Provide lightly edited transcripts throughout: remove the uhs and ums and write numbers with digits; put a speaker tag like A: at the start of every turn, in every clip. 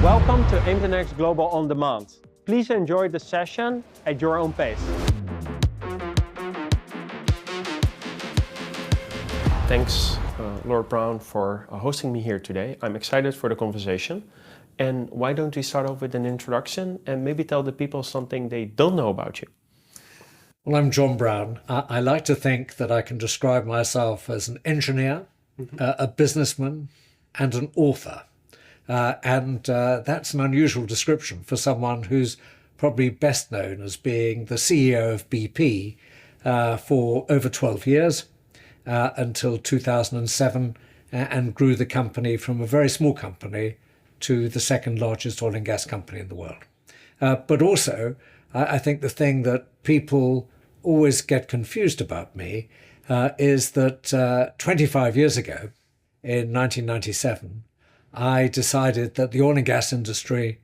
A: Welcome to Internext Global On Demand. Please enjoy the session at your own pace. Thanks, Lord Browne, for hosting me here today. I'm excited for the conversation. And why don't we start off with an introduction and maybe tell the people something they don't know about you?
B: Well, I'm John Browne. I like to think that I can describe myself as an engineer, a businessman, and an author. That's an unusual description for someone who's probably best known as being the CEO of BP for over 12 years until 2007, and grew the company from a very small company to the second largest oil and gas company in the world. But also, I think the thing that people always get confused about me is that 25 years ago, in 1997, I decided that the oil and gas industry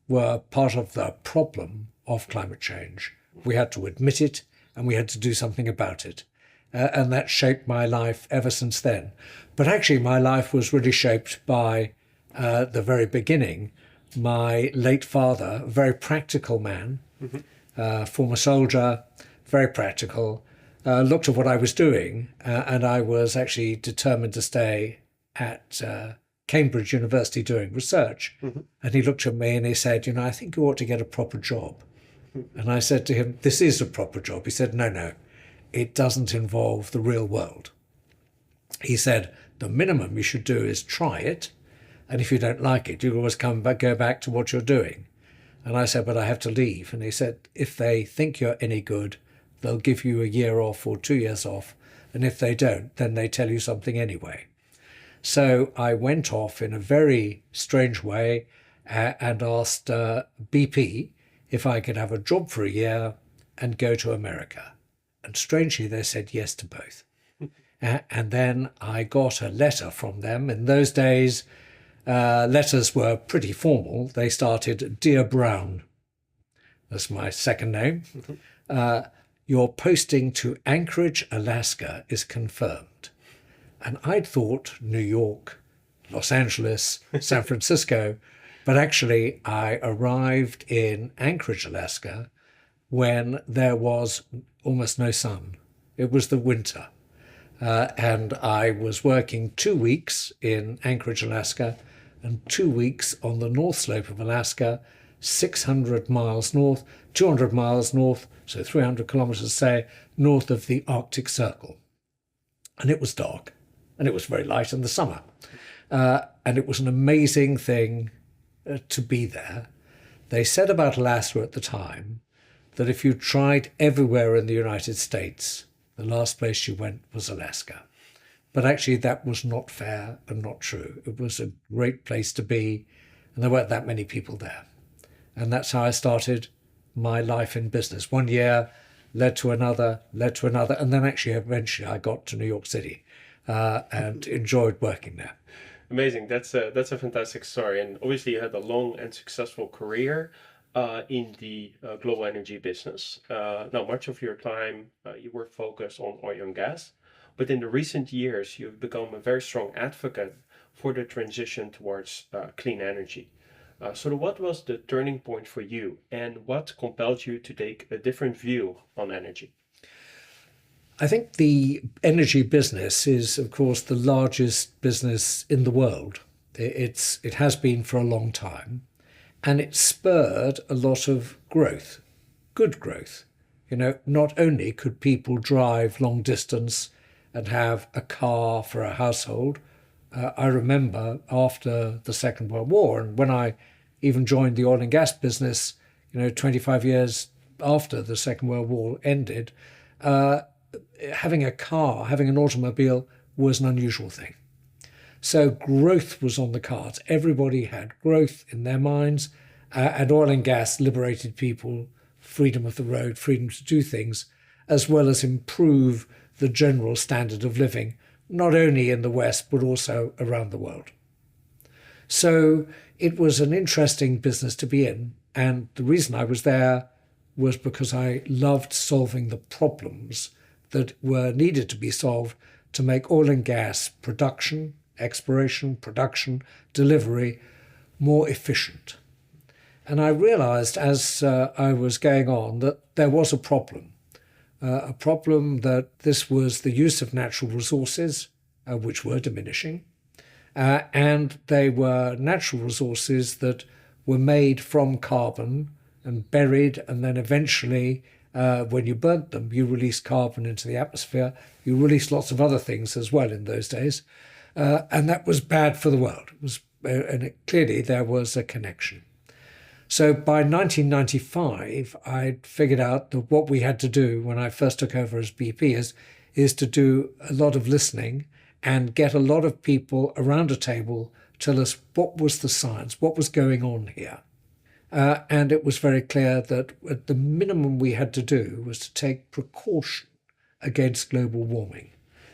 B: were part of the problem of climate change. We had to admit it and we had to do something about it. And that shaped my life ever since then. But actually, my life was really shaped by the very beginning. My late father, a very practical man, former soldier, very practical, looked at what I was doing, and I was actually determined to stay at Cambridge University doing research. And he looked at me and he said, I think you ought to get a proper job. And I said to him, this is a proper job. He said, no, it doesn't involve the real world. He said, the minimum you should do is try it. And if you don't like it, you always go back to what you're doing. And I said, but I have to leave. And he said, if they think you're any good, they'll give you a year off or 2 years off. And if they don't, then they tell you something anyway. So I went off in a very strange way and asked BP if I could have a job for a year and go to America. And strangely, they said yes to both. And then I got a letter from them. In those days, letters were pretty formal. They started, Dear Browne. That's my second name. Your posting to Anchorage, Alaska is confirmed. And I'd thought New York, Los Angeles, San Francisco, but actually I arrived in Anchorage, Alaska, when there was almost no sun. It was the winter. And I was working 2 weeks in Anchorage, Alaska, and 2 weeks on the north slope of Alaska, 600 miles north, 200 miles north, so 300 kilometers, say, north of the Arctic Circle. And it was dark. And it was very light in the summer. And it was an amazing thing to be there. They said about Alaska at the time that if you tried everywhere in the United States, the last place you went was Alaska. But actually that was not fair and not true. It was a great place to be, and there weren't that many people there. And that's how I started my life in business. 1 year led to another, and then actually eventually I got to New York City. And enjoyed working there.
A: Amazing. That's a fantastic story. And obviously you had a long and successful career in the global energy business. Now, much of your time you were focused on oil and gas, but in the recent years you've become a very strong advocate for the transition towards clean energy. So what was the turning point for you, and what compelled you to take a different view on energy?
B: I think the energy business is, of course, the largest business in the world. It has been for a long time, and it spurred a lot of growth, good growth. Not only could people drive long distance and have a car for a household. I remember after the Second World War, and when I even joined the oil and gas business, 25 years after the Second World War ended, having a car, having an automobile was an unusual thing. So growth was on the cards. Everybody had growth in their minds, and oil and gas liberated people, freedom of the road, freedom to do things, as well as improve the general standard of living, not only in the West, but also around the world. So it was an interesting business to be in. And the reason I was there was because I loved solving the problems that were needed to be solved to make oil and gas production, exploration, production, delivery more efficient. And I realized as I was going on that there was a problem that this was the use of natural resources, which were diminishing, and they were natural resources that were made from carbon and buried, and then eventually, when you burnt them, you released carbon into the atmosphere. You released lots of other things as well in those days, and that was bad for the world. Clearly there was a connection. So by 1995, I'd figured out that what we had to do when I first took over as BP is to do a lot of listening and get a lot of people around a table tell us what was the science, what was going on here. And it was very clear that at the minimum we had to do was to take precaution against global warming.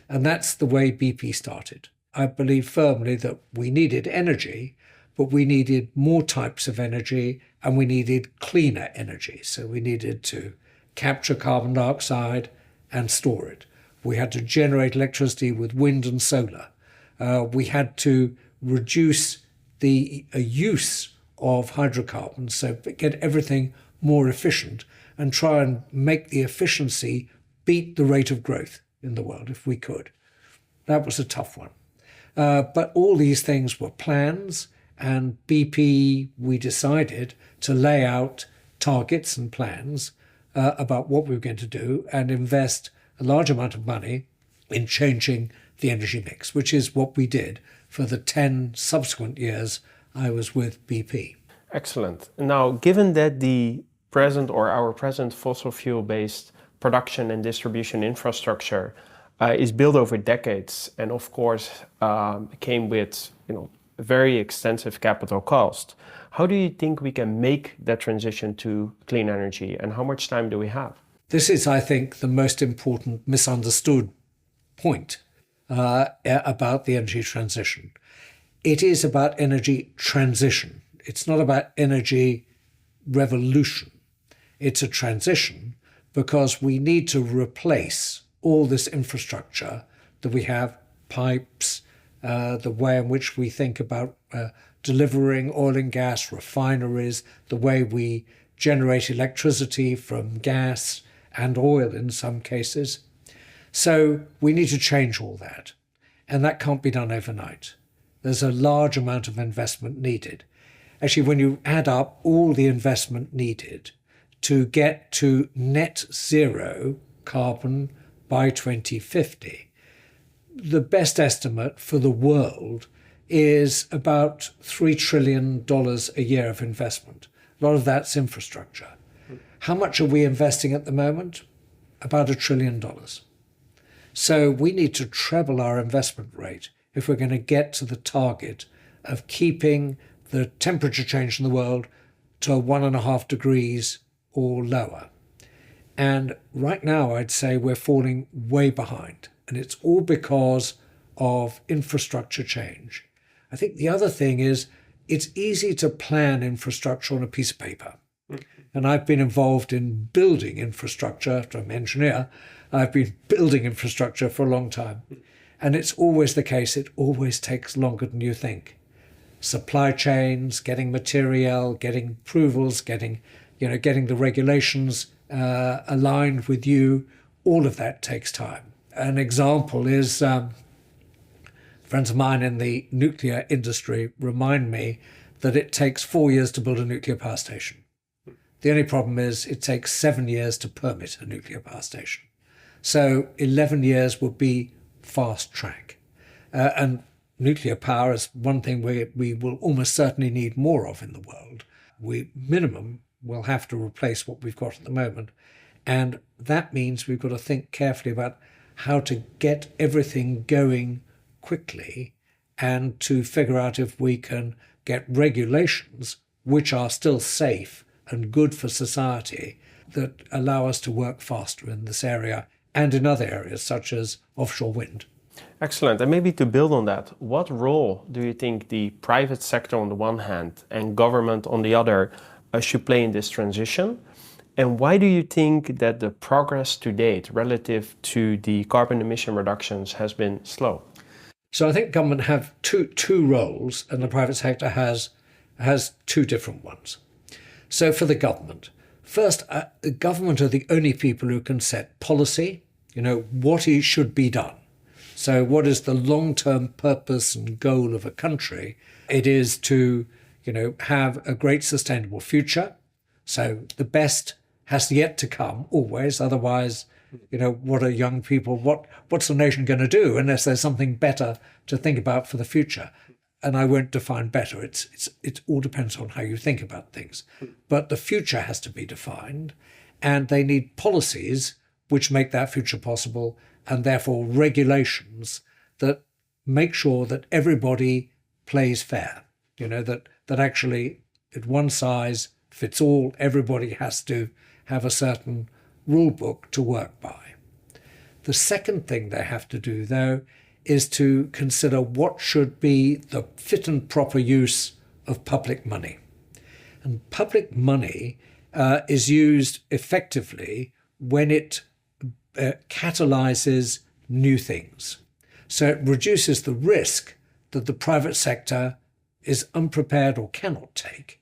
B: And that's the way BP started. I believe firmly that we needed energy, but we needed more types of energy and we needed cleaner energy. So we needed to capture carbon dioxide and store it. We had to generate electricity with wind and solar. We had to reduce the use of hydrocarbons, so get everything more efficient and try and make the efficiency beat the rate of growth in the world if we could. That was a tough one. But all these things were plans, and BP, we decided to lay out targets and plans about what we were going to do and invest a large amount of money in changing the energy mix, which is what we did for the 10 subsequent years I was with BP.
A: Excellent. Now, given that our present fossil fuel-based production and distribution infrastructure is built over decades, and of course came with very extensive capital cost, how do you think we can make that transition to clean energy, and how much time do we have?
B: This is, I think, the most important misunderstood point about the energy transition. It is about energy transition. It's not about energy revolution. It's a transition because we need to replace all this infrastructure that we have, pipes, the way in which we think about delivering oil and gas, refineries, the way we generate electricity from gas and oil in some cases. So we need to change all that. And that can't be done overnight. There's a large amount of investment needed. Actually, when you add up all the investment needed to get to net zero carbon by 2050, the best estimate for the world is about $3 trillion a year of investment. A lot of that's infrastructure. How much are we investing at the moment? About $1 trillion. So we need to treble our investment rate if we're going to get to the target of keeping the temperature change in the world to 1.5 degrees or lower. And right now, I'd say we're falling way behind. And it's all because of infrastructure change. I think the other thing is it's easy to plan infrastructure on a piece of paper. And I've been involved in building infrastructure. I'm an engineer. I've been building infrastructure for a long time. And it's always the case. It always takes longer than you think. Supply chains, getting material, getting approvals, getting the regulations aligned with you, all of that takes time. An example is friends of mine in the nuclear industry remind me that it takes 4 years to build a nuclear power station. The only problem is it takes 7 years to permit a nuclear power station. So 11 years would be fast track. And nuclear power is one thing we will almost certainly need more of in the world. We minimum will have to replace what we've got at the moment. And that means we've got to think carefully about how to get everything going quickly and to figure out if we can get regulations which are still safe and good for society that allow us to work faster in this area and in other areas such as offshore wind.
A: Excellent. And maybe to build on that, what role do you think the private sector on the one hand and government on the other should play in this transition? And why do you think that the progress to date relative to the carbon emission reductions has been slow?
B: So I think government have two roles and the private sector has has two different ones. So for the government, first, the government are the only people who can set policy, what should be done. So what is the long-term purpose and goal of a country? It is to, have a great sustainable future. So the best has yet to come always. Otherwise, what are young people, what's the nation going to do unless there's something better to think about for the future? And I won't define better. It all depends on how you think about things. But the future has to be defined, and they need policies which make that future possible, and therefore regulations that make sure that everybody plays fair. That actually at one size fits all. Everybody has to have a certain rule book to work by. The second thing they have to do, though, is to consider what should be the fit and proper use of public money. And public money is used effectively when it catalyses new things. So it reduces the risk that the private sector is unprepared or cannot take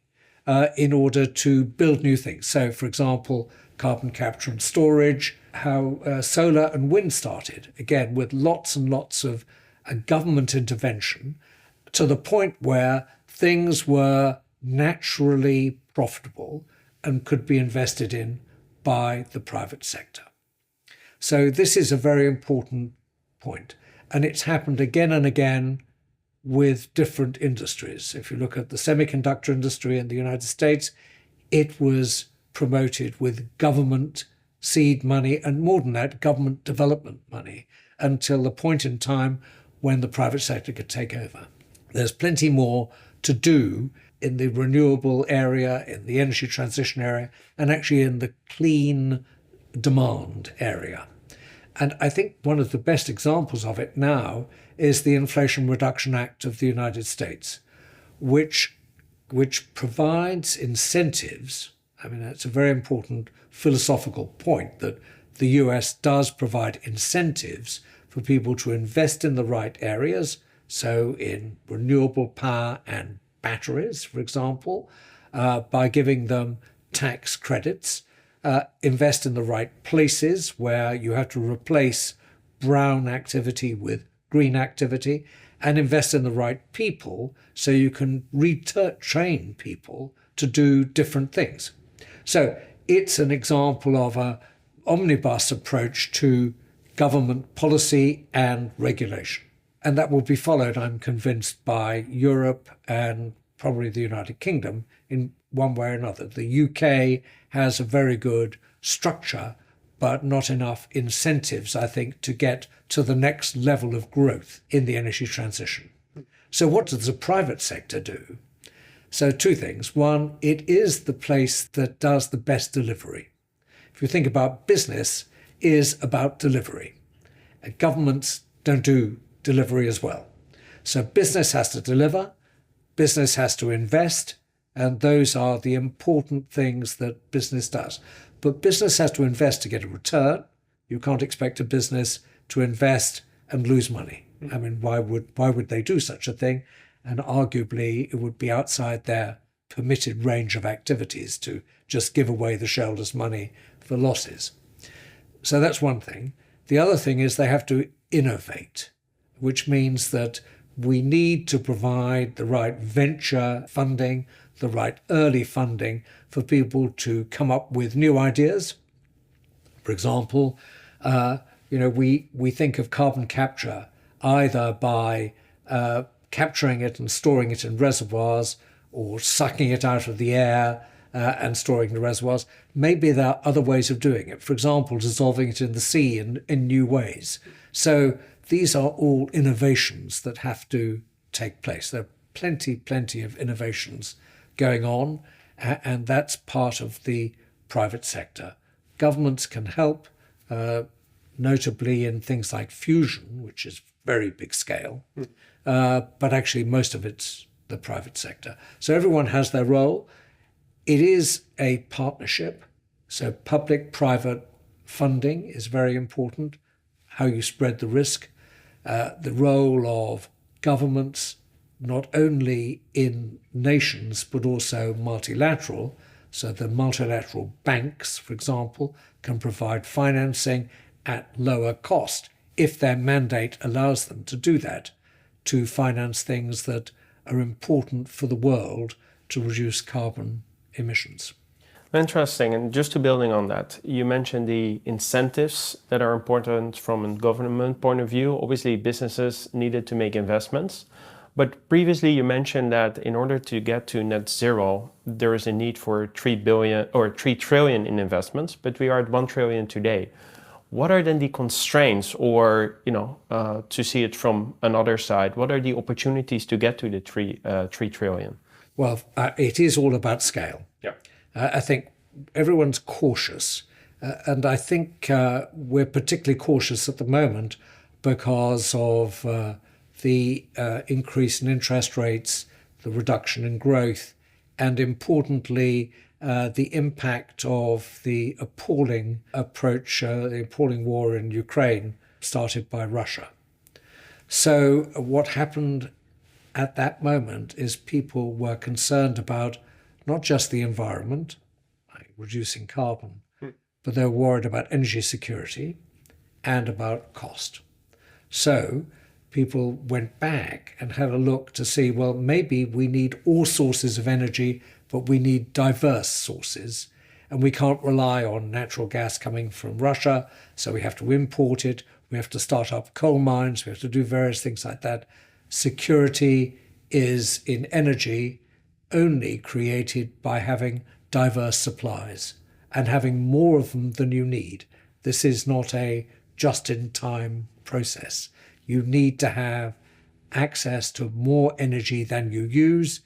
B: in order to build new things. So, for example, carbon capture and storage, how solar and wind started, again, with lots and lots of government intervention to the point where things were naturally profitable and could be invested in by the private sector. So this is a very important point. And it's happened again and again with different industries. If you look at the semiconductor industry in the United States, it was promoted with government seed money and, more than that, government development money until the point in time when the private sector could take over. There's plenty more to do in the renewable area, in the energy transition area, and actually in the clean demand area. And I think one of the best examples of it now is the Inflation Reduction Act of the United States, which provides incentives. I mean, that's a very important philosophical point, that the US does provide incentives for people to invest in the right areas, so in renewable power and batteries, for example, by giving them tax credits, invest in the right places where you have to replace brown activity with green activity, and invest in the right people so you can retrain people to do different things. So it's an example of an omnibus approach to government policy and regulation. And that will be followed, I'm convinced, by Europe and probably the United Kingdom in one way or another. The UK has a very good structure, but not enough incentives, I think, to get to the next level of growth in the energy transition. So what does the private sector do? So two things. One, it is the place that does the best delivery. If you think about business, is about delivery. Governments don't do delivery as well. So business has to deliver, business has to invest, and those are the important things that business does. But business has to invest to get a return. You can't expect a business to invest and lose money. I mean, why would they do such a thing? And arguably, it would be outside their permitted range of activities to just give away the shareholders' money for losses. So that's one thing. The other thing is they have to innovate, which means that we need to provide the right venture funding, the right early funding for people to come up with new ideas. For example, we think of carbon capture either by capturing it and storing it in reservoirs, or sucking it out of the air and storing in the reservoirs. Maybe there are other ways of doing it. For example, dissolving it in the sea in new ways. So these are all innovations that have to take place. There are plenty of innovations going on, and that's part of the private sector. Governments can help, notably in things like fusion, which is very big scale, but actually most of it's the private sector. So everyone has their role. It is a partnership, so public-private funding is very important, how you spread the risk. The role of governments not only in nations but also multilateral. So the multilateral banks, for example, can provide financing at lower cost if their mandate allows them to do that, to finance things that are important for the world to reduce carbon emissions.
A: Interesting. And just to building on that, you mentioned the incentives that are important from a government point of view. Obviously, businesses needed to make investments. But previously, you mentioned that in order to get to net zero, there is a need for 3 billion or 3 trillion in investments, but we are at 1 trillion today. What are then the constraints, or to see it from another side, what are the opportunities to get to the 3 trillion?
B: Well, it is all about scale.
A: Yeah.
B: I think everyone's cautious, and I think we're particularly cautious at the moment because of the increase in interest rates, the reduction in growth, and importantly, the impact of the appalling approach, the appalling war in Ukraine started by Russia. So what happened at that moment is people were concerned about not just the environment, like reducing carbon, but they were worried about energy security and about cost. So people went back and had a look to see, well, maybe we need all sources of energy, but we need diverse sources. And we can't rely on natural gas coming from Russia, so we have to import it. We have to start up coal mines. We have to do various things like that. Security is in energy only created by having diverse supplies and having more of them than you need. This is not a just-in-time process. You need to have access to more energy than you use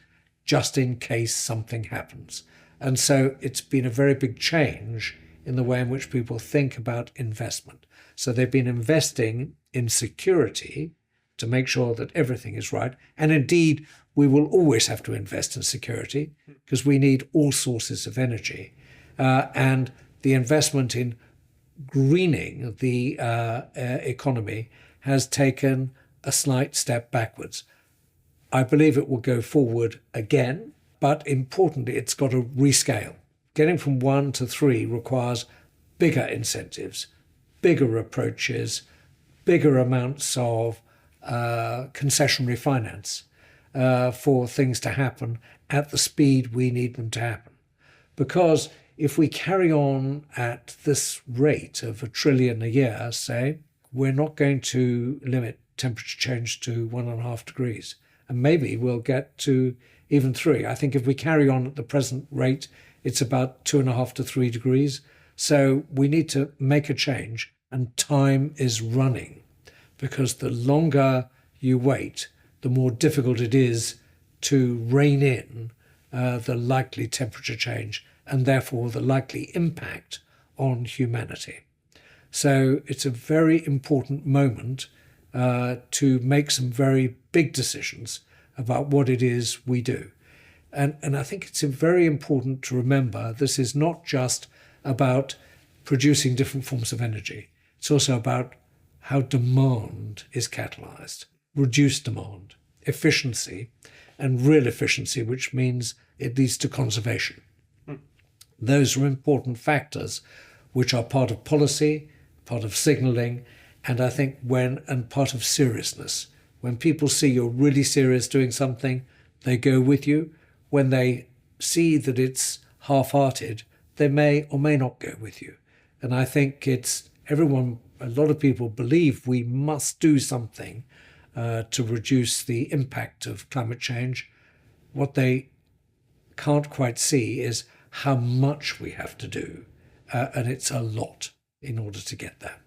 B: just in case something happens. And so it's been a very big change in the way in which people think about investment. So they've been investing in security to make sure that everything is right. And indeed, we will always have to invest in security because we need all sources of energy. And the investment in greening the economy has taken a slight step backwards. I believe it will go forward again, but importantly, it's got to rescale. Getting from 1 to 3 requires bigger incentives, bigger approaches, bigger amounts of concessionary finance for things to happen at the speed we need them to happen. Because if we carry on at this rate of 1 trillion a year, say, we're not going to limit temperature change to 1.5 degrees. And maybe we'll get to even 3. I think if we carry on at the present rate, it's about 2.5 to 3 degrees. So we need to make a change, and time is running, because the longer you wait, the more difficult it is to rein in the likely temperature change and therefore the likely impact on humanity. So it's a very important moment to make some very big decisions about what it is we do. And I think it's very important to remember this is not just about producing different forms of energy. It's also about how demand is catalyzed, reduced demand, efficiency, and real efficiency, which means it leads to conservation. Those are important factors which are part of policy, part of signalling, and I think part of seriousness. When people see you're really serious doing something, they go with you. When they see that it's half-hearted, they may or may not go with you. And I think a lot of people believe we must do something to reduce the impact of climate change. What they can't quite see is how much we have to do. And it's a lot in order to get there.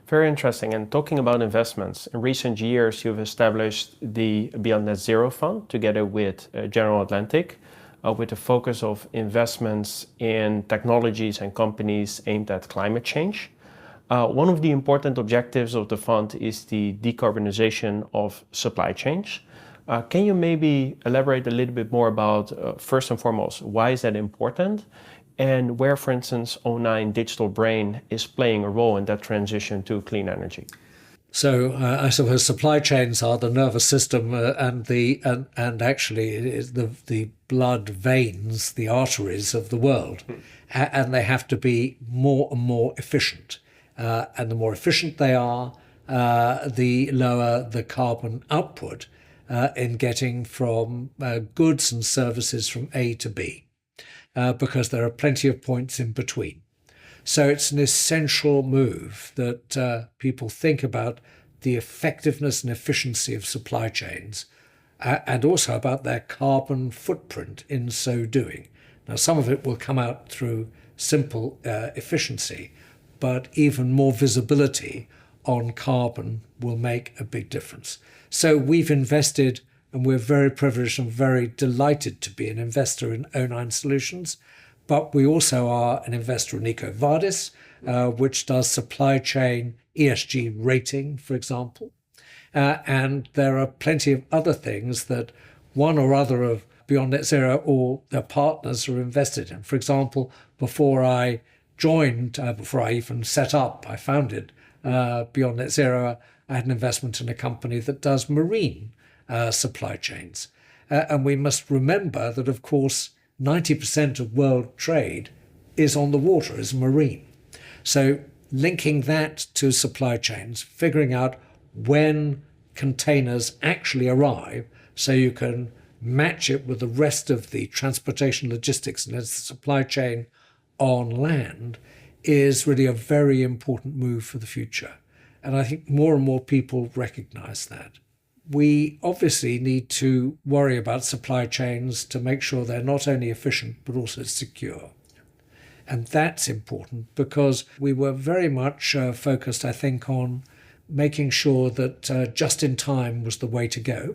A: Very interesting. And talking about investments, in recent years, you've established the BeyondNetZero Fund together with General Atlantic, with the focus of investments in technologies and companies aimed at climate change. One of the important objectives of the fund is the decarbonization of supply chains. Can you maybe elaborate a little bit more about, first and foremost, why is that important? And where, for instance, O9 Digital Brain is playing a role in that transition to clean energy?
B: So I suppose supply chains are the nervous system and actually it is the blood veins, the arteries of the world, and they have to be more and more efficient. And the more efficient they are, the lower the carbon output in getting from goods and services from A to B, because there are plenty of points in between. So it's an essential move that people think about the effectiveness and efficiency of supply chains and also about their carbon footprint in so doing. Now, some of it will come out through simple efficiency, but even more visibility on carbon will make a big difference. So we've invested, and we're very privileged and very delighted to be an investor in O9 Solutions. But we also are an investor in EcoVadis, which does supply chain ESG rating, for example. And there are plenty of other things that one or other of Beyond Net Zero or their partners are invested in. For example, before I even set up, I founded Beyond Net Zero, I had an investment in a company that does marine supply chains. And we must remember that, of course, 90% of world trade is on the water, is marine. So linking that to supply chains, figuring out when containers actually arrive so you can match it with the rest of the transportation logistics and the supply chain on land is really a very important move for the future. And I think more and more people recognize that. We obviously need to worry about supply chains to make sure they're not only efficient, but also secure. And that's important because we were very much focused, I think, on making sure that just in time was the way to go,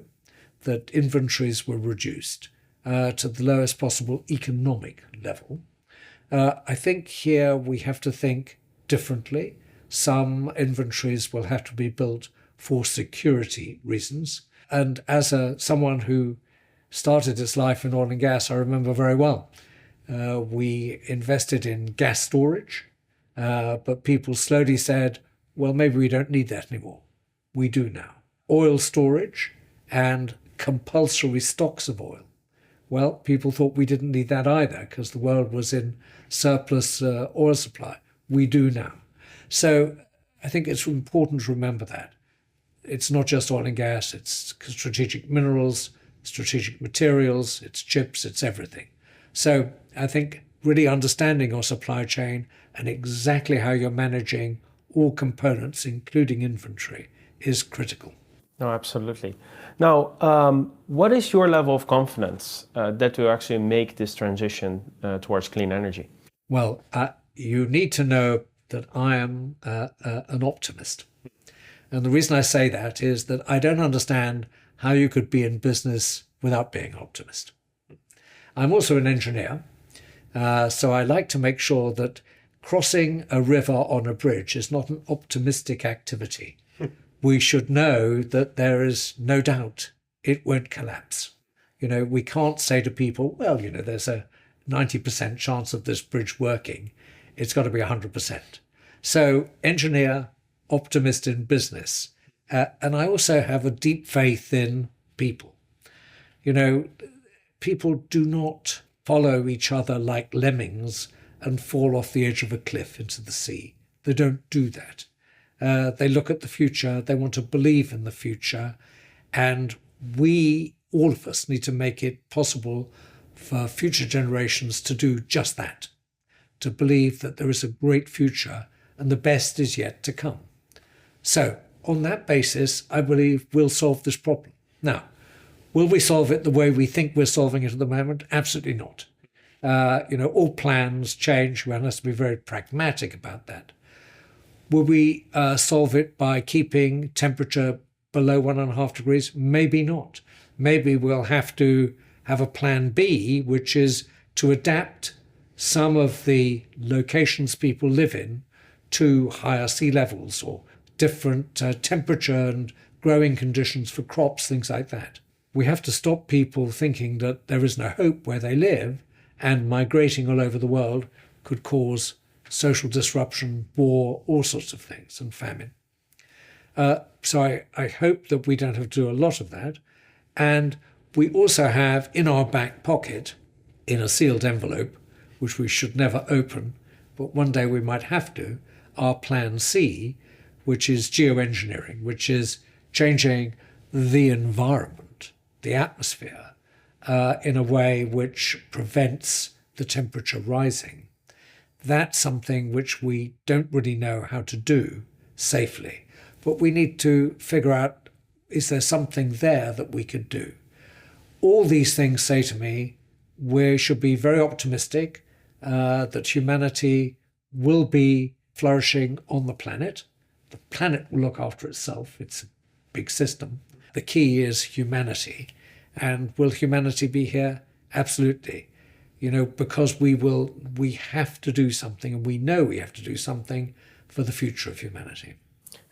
B: that inventories were reduced to the lowest possible economic level. I think here we have to think differently. Some inventories will have to be built for security reasons. And as someone who started his life in oil and gas, I remember very well. We invested in gas storage, but people slowly said, well, maybe we don't need that anymore. We do now. Oil storage and compulsory stocks of oil. Well, people thought we didn't need that either because the world was in surplus oil supply. We do now. So I think it's important to remember that. It's not just oil and gas, it's strategic minerals, strategic materials, it's chips, it's everything. So I think really understanding your supply chain and exactly how you're managing all components, including inventory, is critical.
A: No, absolutely. Now, what is your level of confidence that you actually make this transition towards clean energy?
B: Well, you need to know that I am an optimist. And the reason I say that is that I don't understand how you could be in business without being an optimist. I'm also an engineer, so I like to make sure that crossing a river on a bridge is not an optimistic activity. We should know that there is no doubt it won't collapse. We can't say to people, well, there's a 90% chance of this bridge working. It's got to be 100%. So engineer, optimist in business. And I also have a deep faith in people. People do not follow each other like lemmings and fall off the edge of a cliff into the sea. They don't do that. They look at the future. They want to believe in the future. And we, all of us, need to make it possible for future generations to do just that, to believe that there is a great future and the best is yet to come. So on that basis, I believe we'll solve this problem. Now, will we solve it the way we think we're solving it at the moment? Absolutely not. All plans change. One has to be very pragmatic about that. Will we solve it by keeping temperature below 1.5 degrees? Maybe not. Maybe we'll have to have a plan B, which is to adapt some of the locations people live in to higher sea levels or different temperature and growing conditions for crops, things like that. We have to stop people thinking that there is no hope where they live, and migrating all over the world could cause social disruption, war, all sorts of things, and famine. So I hope that we don't have to do a lot of that. And we also have in our back pocket, in a sealed envelope, which we should never open, but one day we might have to, our plan C, which is geoengineering, which is changing the environment, the atmosphere, in a way which prevents the temperature rising. That's something which we don't really know how to do safely, but we need to figure out, is there something there that we could do? All these things say to me, we should be very optimistic that humanity will be flourishing on the planet. The planet will look after itself. It's a big system. The key is humanity. And will humanity be here? Absolutely. Because we have to do something, and we know we have to do something for the future of humanity.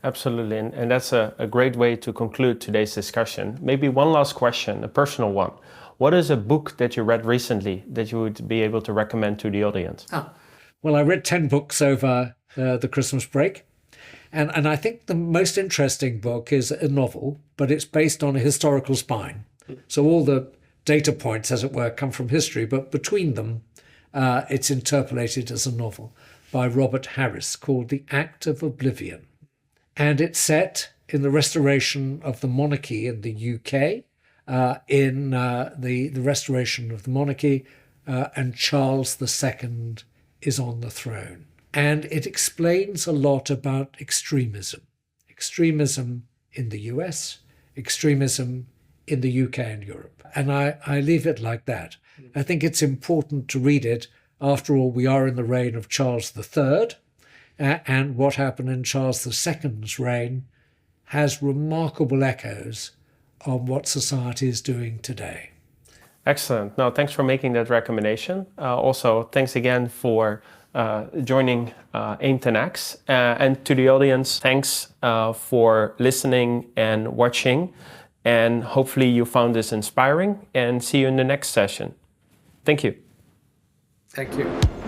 A: Absolutely, and that's a great way to conclude today's discussion. Maybe one last question, a personal one. What is a book that you read recently that you would be able to recommend to the audience?
B: Well, I read 10 books over the Christmas break. And I think the most interesting book is a novel, but it's based on a historical spine. So all the data points, as it were, come from history, but between them, it's interpolated as a novel by Robert Harris called The Act of Oblivion. And it's set in the restoration of the monarchy in the UK, in the restoration of the monarchy, and Charles II is on the throne. And it explains a lot about extremism in the US, extremism in the UK and Europe. And I leave it like that. I think it's important to read it. After all, we are in the reign of Charles III, and what happened in Charles II's reign has remarkable echoes on what society is doing today.
A: Excellent. No, thanks for making that recommendation. Also, thanks again for joining AIM 10X. And to the audience, thanks for listening and watching. And hopefully you found this inspiring, and see you in the next session. Thank you.
B: Thank you.